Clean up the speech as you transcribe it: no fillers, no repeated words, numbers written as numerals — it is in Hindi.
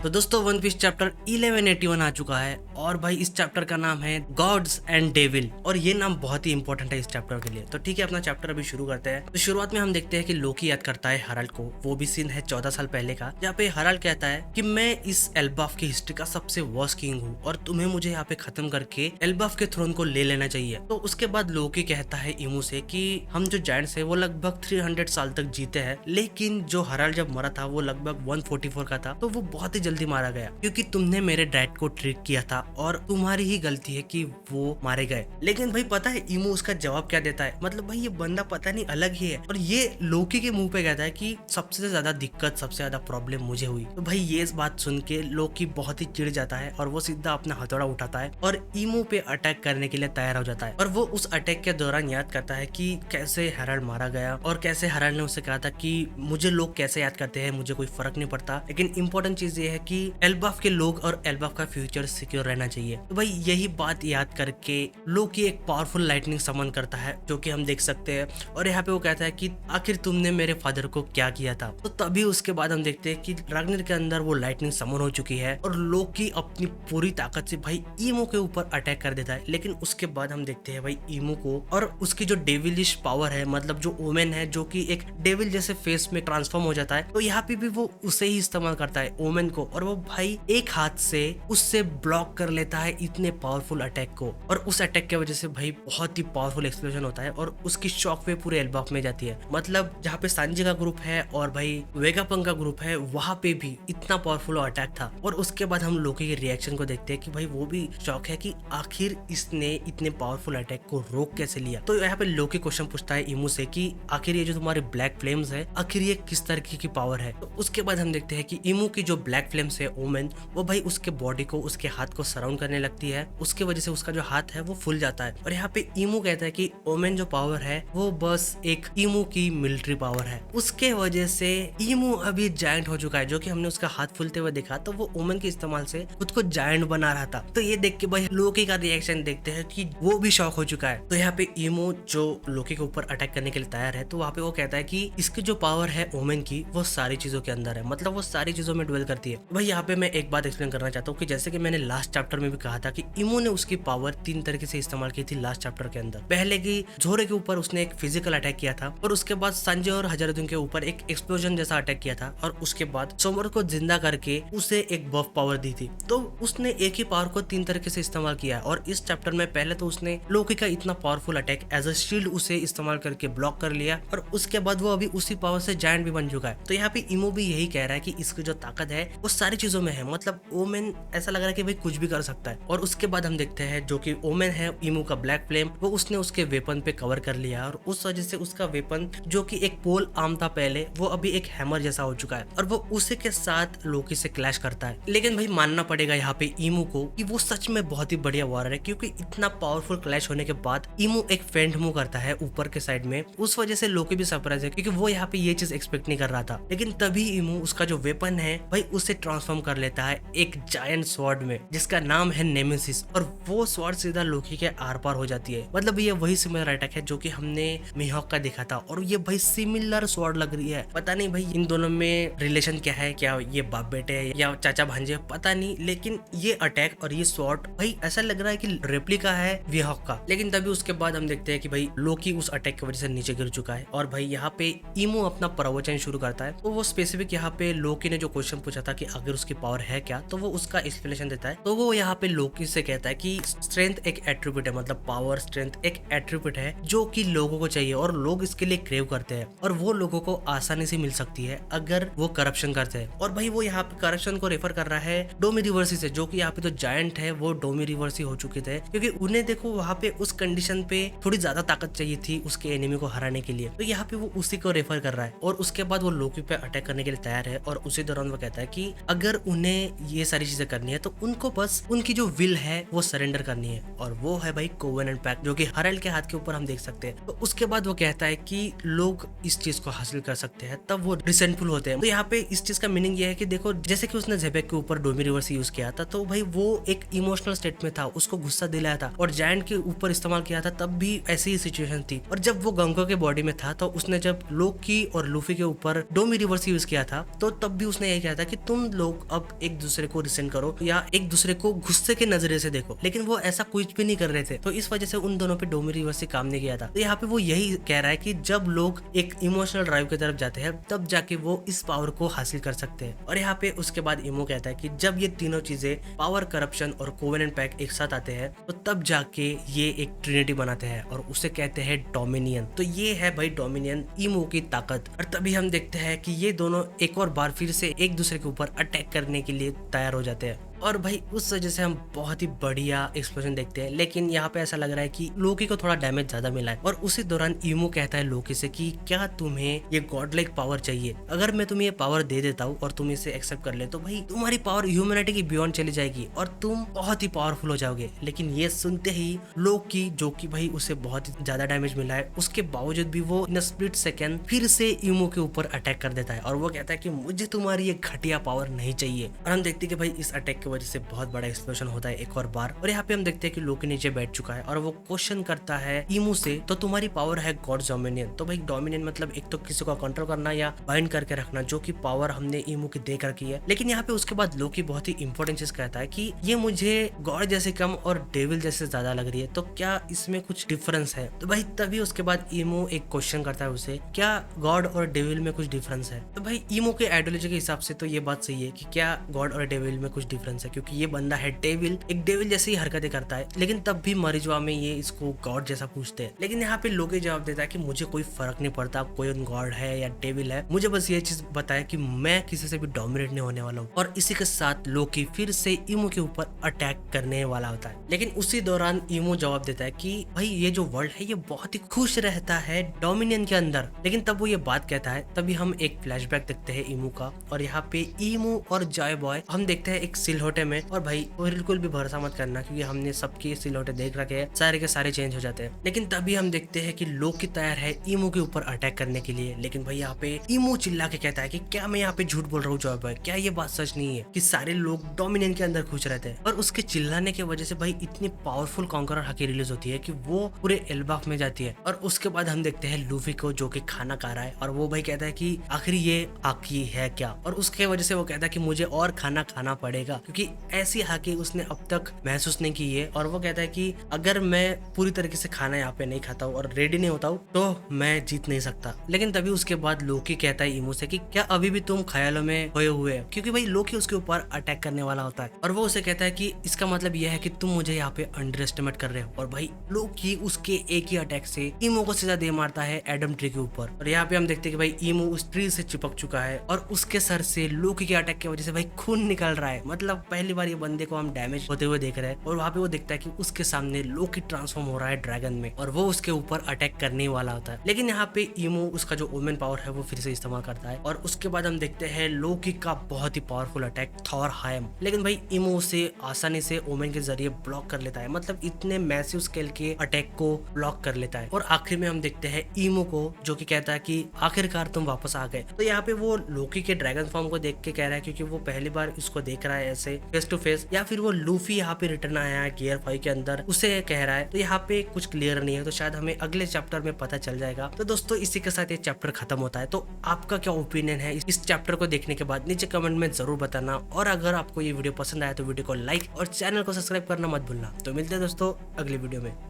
तो दोस्तों वन पीस चैप्टर 1181 आ चुका है और भाई इस चैप्टर का नाम है गॉड्स एंड डेविल और ये नाम बहुत ही इंपॉर्टेंट है इस चैप्टर के लिए। तो ठीक है, अपना चैप्टर अभी शुरू करते हैं। तो शुरुआत में हम देखते हैं कि लोकी याद करता है हराल्ड को। वो भी सीन है 14 साल पहले का, जहाँ पे हराल्ड कहता है कि मैं इस एल्बाफ की हिस्ट्री का सबसे वर्स्ट किंग हूँ और तुम्हें मुझे यहाँ पे खत्म करके एल्बाफ के थ्रोन को ले लेना चाहिए। तो उसके बाद लोकी कहता है इमू से कि हम जो जायंट्स है वो लगभग 300 साल तक जीते हैं, लेकिन जो हराल्ड जब मरा था वो लगभग 144 का था, तो वो बहुत ही जल्दी मारा गया क्योंकि तुमने मेरे डैड को ट्रिक किया था और तुम्हारी ही गलती है कि वो मारे गए। लेकिन भाई पता है इमू उसका जवाब क्या देता है? मतलब भाई ये बंदा पता नहीं अलग ही है और ये लोकी के मुंह पे कहता है कि सबसे ज्यादा दिक्कत, सबसे ज्यादा प्रॉब्लम मुझे हुई। तो भाई ये इस बात सुन के लोकी बहुत ही चिढ़ जाता है और वो सीधा अपना हथौड़ा उठाता है और इमू पे अटैक करने के लिए तैयार हो जाता है। और वो उस अटैक के दौरान याद करता है कि कैसे हराल्ड मारा गया और कैसे हराल्ड ने उससे कहा था कि मुझे लोग कैसे याद करते हैं, मुझे कोई फर्क नहीं पड़ता, लेकिन इंपॉर्टेंट चीज ये है कि एल्बाफ के लोग और एल्बाफ का फ्यूचर सिक्योर रहना चाहिए। तो भाई यही बात याद करके लोकी एक पावरफुल लाइटनिंग समन करता है, जो कि हम देख सकते हैं। और यहाँ पे वो कहता है कि आखिर तुमने मेरे फादर को क्या किया था। तो तभी उसके बाद हम देखते हैं कि राग्नर के अंदर वो लाइटनिंग समन हो चुकी है और लोकी अपनी पूरी ताकत से भाई ईमो के ऊपर अटैक कर देता है। लेकिन उसके बाद हम देखते हैं भाई ईमो को और उसकी जो डेविलिश पावर है, मतलब जो ओमेन है जो कि एक डेविल जैसे फेस में ट्रांसफॉर्म हो जाता है, तो यहाँ पे भी वो उसे ही इस्तेमाल करता है ओमेन को, और वो भाई एक हाथ से उससे ब्लॉक कर लेता है इतने पावरफुल अटैक को। और उस अटैक की वजह से भाई बहुत ही पावरफुल एक्सप्लोजन होता है और उसकी शॉक वे पूरे एल्बाफ में जाती है। मतलब जहाँ पे सांजी का ग्रुप है और भाई वेगापंक का ग्रुप है, वहां पे भी इतना पावरफुल अटैक था। और उसके बाद हम लोकी के रिएक्शन को देखते हैं कि भाई वो भी शॉक है कि आखिर इसने इतने पावरफुल अटैक को रोक कैसे लिया। तो यहाँ पे लोकी क्वेश्चन पूछता है इमू से कि आखिर ये जो तुम्हारी ब्लैक फ्लेम्स है, आखिर ये किस तरीके की पावर है। तो उसके बाद हम देखते हैं कि इमू की जो ब्लैक फ्लेम्स है ओमेन, वो भाई उसके बॉडी को, उसके हाथ को सराउंड करने लगती है। उसके वजह से उसका जो हाथ है वो फूल जाता है। और यहाँ पे इमू कहता है कि ओमेन जो पावर है वो बस एक इमू की मिलिट्री पावर है। उसके वजह से इमू अभी जायंट हो चुका है, जो कि हमने उसका हाथ फूलते हुए देखा, तो वो ओमेन के इस्तेमाल से खुद को जायंट बना रहा था। तो ये देख के भाई लोकी का रिएक्शन देखते हैं कि वो भी शॉक हो चुका है। तो यहाँ पे इमू जो लोकी के ऊपर अटैक करने के लिए तैयार है, तो वहाँ पे वो कहता है कि इसकी जो पावर है ओमेन की, वो सारी चीजों के अंदर है, मतलब वो सारी चीजों में ड्वेल करती है। भाई यहाँ पे मैं एक बात एक्सप्लेन करना चाहता हूँ कि जैसे कि मैंने लास्ट चैप्टर में भी कहा था कि इमू ने उसकी पावर 3 तरीके से इस्तेमाल की थी लास्ट चैप्टर के अंदर। पहले की झोरे के ऊपर उसने एक फिजिकल अटैक किया था और उसके बाद संजय और हजारुद्दीन के ऊपर एक एक्सप्लोजन जैसा अटैक किया था और उसके बाद सोमर को जिंदा करके उसे एक बफ पावर दी थी। तो उसने एक ही पावर को 3 तरीके से इस्तेमाल किया है। और इस चैप्टर में पहले तो उसने लोकी का इतना powerful attack as a shield उसे इस्तेमाल करके ब्लॉक कर लिया और उसके बाद वो अभी उसी पावर से जायंट भी बन चुका है। तो यहाँ पे इमो भी यही कह रहा है कि इसकी जो ताकत है वो सारी चीजों में है, मतलब ओमेन ऐसा लग रहा है कि भाई कुछ भी कर सकता है। और उसके बाद हम देखते हैं जो कि ओमेन है इमू का ब्लैक फ्लेम, वो उसने उसके वेपन पे कवर कर लिया और उस वजह से उसका वेपन जो कि एक पोल आर्म था पहले, वो अभी एक हैमर जैसा हो चुका है और वो उसी के साथ लोकी से क्लैश करता है। लेकिन भाई मानना पड़ेगा यहाँ पे इमू को कि वो सच में बहुत ही बढ़िया वॉरियर है, क्योंकि इतना पावरफुल क्लैश होने के बाद इमू एक फेंट मूव करता है ऊपर के साइड में। उस वजह से लोकी भी सरप्राइज है क्योंकि वो यहाँ पे ये चीज एक्सपेक्ट नहीं कर रहा था। लेकिन तभी इमू उसका जो वेपन है भाई उसे ट्रांसफॉर्म कर लेता है एक जायंट स्वॉर्ड में, जिसका नाम है नेमेसिस, और वो स्वॉर्ड सीधा लोकी के आर पार हो जाती है। मतलब ये वही सिमिलर अटैक है जो कि हमने मिहॉक का देखा था और ये भाई सिमिलर स्वॉर्ड लग रही है। पता नहीं भाई इन दोनों में रिलेशन क्या है, क्या ये बाप बेटे है या चाचा भांजे, पता नहीं, लेकिन ये अटैक और ये स्वॉर्ड भाई ऐसा लग रहा है कि रेप्लिका है मिहॉक का। लेकिन तभी उसके बाद हम देखते हैं कि भाई लोकी उस अटैक की वजह से नीचे गिर चुका है और भाई यहाँ पे इमू अपना प्रवचन शुरू करता है। तो वो स्पेसिफिक यहाँ पे लोकी ने जो क्वेश्चन पूछा था कि अगर उसकी पावर है क्या, तो वो उसका एक्सप्लेनेशन देता है। तो वो यहाँ पे लोकी से कहता है कि स्ट्रेंथ एक एट्रीब्यूट है, मतलब पावर स्ट्रेंथ एक एट्रीब्यूट है जो कि लोगों को चाहिए और लोग इसके लिए क्रेव करते हैं और वो लोगों को आसानी से मिल सकती है अगर वो करप्शन करते हैं। और भाई वो यहाँ पे करप्शन को रेफर कर रहा है डोमी रिवर्सी से, जो कि यहाँ पे तो जायंट है वो डोमी रिवर्सी हो चुके थे, क्योंकि उन्हें देखो वहाँ पे उस कंडीशन पे थोड़ी ज्यादा ताकत चाहिए थी उसके एनिमी को हराने के लिए। तो यहाँ पे वो उसी को रेफर कर रहा है और उसके बाद वो लोकी पे अटैक करने के लिए तैयार है। और उसी दौरान वो कहता है कि अगर उन्हें ये सारी चीजें करनी है तो उनको बस उनकी जो विल है वो सरेंडर करनी है, और वो है भाई कोवेनेंट पैक्ट, जो कि हराल्ड के हाथ के ऊपर हम देख सकते हैं। तो उसके बाद वो कहता है कि लोग इस चीज को हासिल कर सकते हैं तब वो रिसेंटफुल होते हैं। तो यहाँ पे इस चीज का मीनिंग ये है कि देखो जैसे कि उसने जेबेक के ऊपर डोमी रिवर्स यूज किया था, तो भाई वो एक इमोशनल स्टेट में था, उसको गुस्सा दिलाया था, और जायंट के ऊपर इस्तेमाल किया था तब भी ऐसी ही सिचुएशन थी। और जब वो गंगो के बॉडी में था तो उसने जब लोकी और लूफी के ऊपर डोमी रिवर्स यूज किया था तो तब भी उसने यही कहा था कि तुम तुम लोग अब एक दूसरे को रिसेंट करो या एक दूसरे को गुस्से के नजरे से देखो, लेकिन वो ऐसा कुछ भी नहीं कर रहे थे। तो इस वजह से उन दोनों पे डोमिनिवर्स काम नहीं किया था। तो यहाँ पे वो यही कह रहा है कि जब लोग एक इमोशनल ड्राइव की तरफ जाते हैं तब जाके वो इस पावर को हासिल कर सकते हैं। और यहाँ पे उसके बाद इमो कहता है कि जब ये तीनों चीजें पावर, करप्शन और कोवेनेंट पैक्ट एक साथ आते हैं तो तब जाके ये एक ट्रिनिटी बनाते हैं और उसे कहते हैं डोमिनियन। तो ये है भाई डोमिनियन, इमो की ताकत। और तभी हम देखते हैं कि ये दोनों एक और बार फिर से एक दूसरे के ऊपर अटैक करने के लिए तैयार हो जाते हैं। और भाई उस वजह से हम बहुत ही बढ़िया एक्सप्लोजन देखते हैं, लेकिन यहाँ पे ऐसा लग रहा है कि लोकी को थोड़ा डैमेज ज्यादा मिला है। और उसी दौरान इमो कहता है लोकी से कि क्या तुम्हें ये गॉड लाइक पावर चाहिए? अगर मैं तुम्हें ये पावर दे देता हूँ और तुम इसे एक्सेप्ट कर ले तो भाई तुम्हारी पावर ह्यूमैनिटी की बियॉन्ड चली जाएगी और तुम बहुत ही पावरफुल हो जाओगे। लेकिन ये सुनते ही लोकी, जो कि भाई उसे बहुत ही ज्यादा डैमेज मिला है, उसके बावजूद भी वो इन स्प्लिट सेकेंड फिर से इमो के ऊपर अटैक कर देता है और वो कहता है कि मुझे तुम्हारी ये घटिया पावर नहीं चाहिए। और हम देखते हैं कि भाई इस अटैक वजह से बहुत बड़ा एक्सप्लोजन होता है एक और बार। और यहाँ पे हम देखते हैं कि लोकी नीचे बैठ चुका है और वो क्वेश्चन करता है इमू से, तो तुम्हारी पावर है गॉड डोमिनियन। तो भाई डोमिनियन मतलब एक तो किसी को कंट्रोल करना या बाइंड करके रखना, जो कि पावर हमने इमू की देख रखी है। लेकिन यहाँ पे उसके बाद लोकी बहुत ही इंपॉर्टेंट चीज कहता है कि ये मुझे गॉड जैसे कम और डेविल जैसे ज्यादा लग रही है, तो क्या इसमें कुछ डिफरेंस है? तो भाई तभी उसके बाद इमो एक क्वेश्चन करता है उसे, क्या गॉड और डेविल में कुछ डिफरेंस है? तो भाई इमो के आइडियोलॉजी के हिसाब से तो ये बात सही है कि क्या गॉड और डेविल में कुछ डिफरेंस है, क्योंकि ये बंदा है डेविल, एक डेविल जैसी हरकतें करता है, लेकिन तब भी मरिजवा में ये इसको गॉड जैसा पूछते हैं। लेकिन यहाँ पे लोकी जवाब देता है कि मुझे कोई फर्क नहीं पड़ता कोई गॉड है या डेविल है, मुझे बस ये चीज बताया कि मैं किसी से भी डोमिनेट नहीं होने वाला हूँ। और इसी के साथ लोकी फिर से इमो के ऊपर अटैक करने वाला होता है। लेकिन उसी दौरान इमो जवाब देता है कि भाई ये जो वर्ल्ड है ये बहुत ही खुश रहता है डोमिनियन के अंदर। लेकिन तब वो ये बात कहता है, तभी हम एक फ्लैशबैक देखते हैं इमो का, और यहाँ पे इमो और जॉय बॉय हम देखते हैं एक सिलहोटे में। और भाई बिल्कुल भी भरोसा मत करना, क्योंकि हमने सबके सिलहोटे देख रखे हैं, सारे के सारे चेंज हो जाते हैं। लेकिन तभी हम देखते हैं कि लोकी तैयार है इमो के ऊपर अटैक करने के लिए। लेकिन भाई यहाँ पे इमो चिल्ला के कहता है कि क्या मैं यहाँ पे झूठ बोल रहा हूँ जॉय बॉय, क्या ये बात सच नहीं है कि सारे लोग डोमिनियन के अंदर खुश रहते हैं? और उसके चिल्लाने की वजह से भाई इतनी पावरफुल कॉन्करर हकी रिलीज होती है कि वो पूरे एल्बाफ में जाती है। और उसके बाद हम देखते हैं लूफी को, जो कि खाना खा रहा है, और वो भाई कहता है कि आखिर ये हाकी है क्या? और उसके वजह से वो कहता है कि मुझे और खाना खाना पड़ेगा, क्योंकि ऐसी हाकी उसने अब तक महसूस नहीं की है। और वो कहता है कि अगर मैं पूरी तरीके से खाना यहाँ पे नहीं खाता हूँ और रेडी नहीं होता हूँ तो मैं जीत नहीं सकता। लेकिन तभी उसके बाद लोकी कहता है इमो से कि क्या अभी भी तुम ख्यालों में खोए हुए हो? क्योंकि भाई लोकी उसके ऊपर अटैक करने वाला होता है और वो उसे कहता है कि इसका मतलब यह है कि तुम मुझे यहाँ पे अंडर एस्टिमेट कर रहे हो। और भाई लोकी उसके एक ही अटैक से इमो को सीधा दे मारता है एडम ट्री के ऊपर। और यहाँ पे हम देखते हैं कि भाई इमो उस ट्री से चिपक चुका है और उसके सर से लोकी के अटैक की वजह से भाई खून निकल रहा है। मतलब पहली बार ये बंदे को हम डैमेज होते हुए देख रहे हैं। और वहाँ पे वो देखता है कि उसके सामने लोकी ट्रांसफॉर्म हो रहा है ड्रैगन में और वो उसके ऊपर अटैक करने वाला होता है। लेकिन यहाँ पे इमो उसका जो ओमेन पावर है वो फिर से इस्तेमाल करता है और उसके बाद हम देखते हैं लोकी का बहुत ही पावरफुल अटैक थॉर हायम। लेकिन भाई इमो उसे आसानी से ओमेन के जरिए ब्लॉक कर लेता है, मतलब इतने मैसिव स्केल के अटैक को ब्लॉक कर लेता है। और आखिर में हम देखते हैं इमो को, जो कि कहता है कि आखिरकार तुम वापस आ गए। तो यहाँ पे वो लोकी के ड्रैगन फॉर्म को देख के कह रहा है, क्योंकि वो पहली बार इसको देख रहा है ऐसे फेस टू फेस, या फिर वो लूफी यहाँ पे रिटर्न आया है गियर 5 के अंदर उसे कह रहा है। तो यहाँ पे कुछ क्लियर नहीं है, तो शायद हमें अगले चैप्टर में पता चल जाएगा। तो दोस्तों इसी के साथ ये चैप्टर खत्म होता है। तो आपका क्या ओपिनियन है इस चैप्टर को देखने के बाद नीचे कमेंट में जरूर बताना। और अगर आपको ये वीडियो पसंद आया तो वीडियो को लाइक और चैनल को सब्सक्राइब करना मत भूलना। तो मिलते हैं दोस्तों अगली वीडियो में।